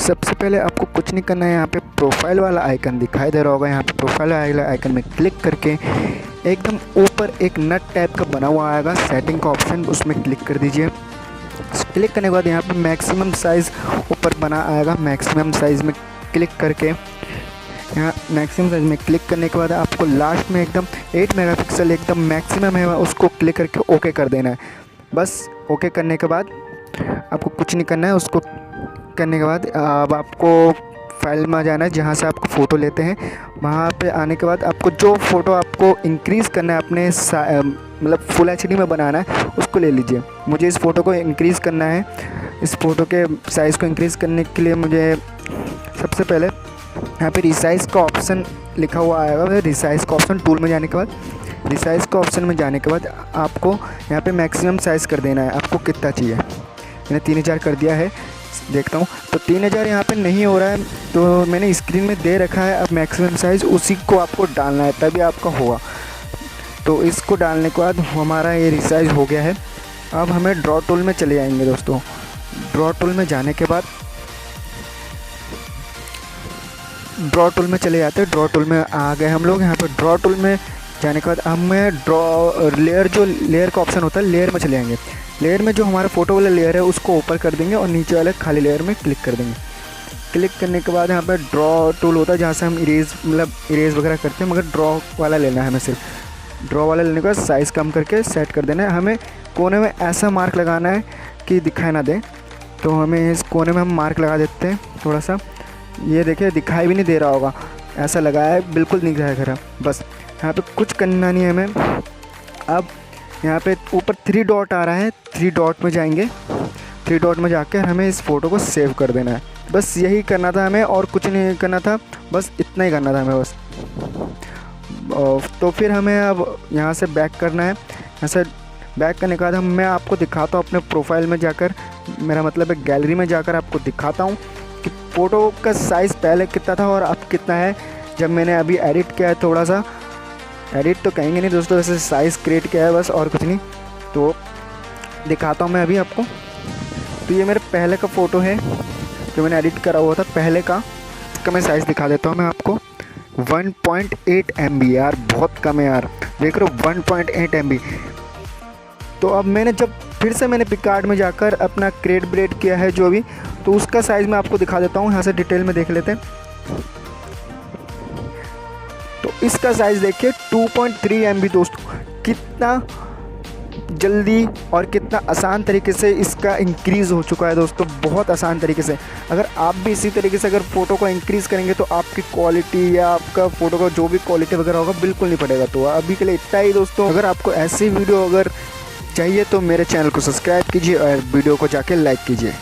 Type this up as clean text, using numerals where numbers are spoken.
सबसे पहले आपको कुछ नहीं करना है, यहाँ पे प्रोफाइल वाला आइकन दिखाई दे रहा होगा, यहाँ पे प्रोफाइल वाला आइकन में क्लिक करके एकदम ऊपर एक नट टाइप का बना हुआ आएगा सेटिंग का ऑप्शन, उसमें क्लिक कर दीजिए। क्लिक करने के बाद यहाँ पे मैक्सिमम साइज़ ऊपर बना आएगा, मैक्सिमम साइज़ में क्लिक करके यहाँ मैक्सिमम साइज़ में क्लिक करने के बाद आपको लास्ट में एकदम 8 मेगापिक्सल एकदम मैक्सिमम है उसको क्लिक करके ओके कर देना है। बस ओके करने के बाद आपको कुछ नहीं करना है। उसको करने के बाद अब आपको फाइल में जाना है जहाँ से आपको फ़ोटो लेते हैं, वहाँ पे आने के बाद आपको जो फ़ोटो आपको इंक्रीज़ करना है अपने मतलब फुल एचडी में बनाना है उसको ले लीजिए। मुझे इस फ़ोटो को इंक्रीज़ करना है, इस फ़ोटो के साइज़ को इंक्रीज़ करने के लिए मुझे सबसे पहले यहाँ पे रिसाइज़ का ऑप्शन लिखा हुआ आएगा, रिसाइज़ का ऑप्शन टूल में जाने के बाद रिसाइज़ का ऑप्शन में जाने के बाद आपको यहाँ पे मैक्सिमम साइज़ कर देना है, आपको कितना चाहिए। मैंने 3000 कर दिया है, देखता हूँ तो 3000 यहाँ पे नहीं हो रहा है, तो मैंने स्क्रीन में दे रखा है। अब मैक्सिमम साइज़ उसी को आपको डालना है तभी आपका होगा। तो इसको डालने के बाद हमारा ये रिसाइज़ हो गया है। अब हमें ड्रॉ टूल में चले जाएंगे दोस्तों। ड्रॉ टूल में जाने के बाद ड्रॉ टूल में चले जाते हैं। ड्रॉ टूल में आ गए हम लोग। यहाँ पर ड्रॉ टूल में जाने के बाद हमें ड्रॉ लेयर जो लेयर का ऑप्शन होता है लेयर में चले जाएंगे। लेयर में जो हमारा फ़ोटो वाला लेयर है उसको ऊपर कर देंगे और नीचे वाले खाली लेयर में क्लिक कर देंगे। क्लिक करने के बाद यहाँ पर ड्रॉ टूल होता है जहाँ से हम इरेज वगैरह करते हैं, मगर ड्रॉ वाला लेना है हमें। सिर्फ ड्रॉ वाला लेने के बाद साइज़ कम करके सेट कर देना है। हमें कोने में ऐसा मार्क लगाना है कि दिखाई ना दे, तो हमें इस कोने में हम मार्क लगा देते हैं थोड़ा सा। ये देखिए दिखाई भी नहीं दे रहा होगा, ऐसा लगाया है, बिल्कुल नहीं दिखाया खरा। बस यहाँ पे कुछ करना नहीं है हमें। अब यहाँ पे ऊपर 3 डॉट आ रहा है, 3 डॉट में जाएंगे। 3 डॉट में जाकर हमें इस फ़ोटो को सेव कर देना है। बस यही करना था हमें और कुछ नहीं करना था, बस इतना ही करना था हमें बस। तो फिर हमें अब यहाँ से बैक करना है। यहाँ से बैक करने के बाद मैं आपको दिखाता हूँ अपने प्रोफाइल में जाकर, मेरा मतलब है गैलरी में जाकर आपको दिखाता हूँ कि फ़ोटो का साइज़ पहले कितना था और अब कितना है। जब मैंने अभी एडिट किया है, थोड़ा सा एडिट तो कहेंगे नहीं दोस्तों, वैसे साइज़ क्रिएट किया है बस और कुछ नहीं। तो दिखाता हूँ मैं अभी आपको। तो ये मेरे पहले का फ़ोटो है जो मैंने एडिट करा हुआ था पहले का। इसका मैं साइज़ दिखा देता हूँ मैं आपको। 1.8 MB यार, बहुत कम है यार, देख रहे हो 1.8 MB। तो अब मैंने जब फिर से मैंने पिकार्ट में जाकर अपना क्रिएट ब्रेड किया है जो भी, तो उसका साइज़ मैं आपको दिखा देता हूँ। यहाँ से डिटेल में देख लेते हैं। तो इसका साइज़ देखिए 2.3 MB दोस्तों, कितना जल्दी और कितना आसान तरीके से इसका इंक्रीज़ हो चुका है दोस्तों, बहुत आसान तरीके से। अगर आप भी इसी तरीके से अगर फ़ोटो को इंक्रीज़ करेंगे तो आपकी क्वालिटी या आपका फ़ोटो का जो भी क्वालिटी वगैरह होगा बिल्कुल नहीं पड़ेगा। तो अभी के लिए इतना ही दोस्तों। अगर आपको ऐसी वीडियो अगर चाहिए तो मेरे चैनल को सब्सक्राइब कीजिए और वीडियो को जाके लाइक कीजिए।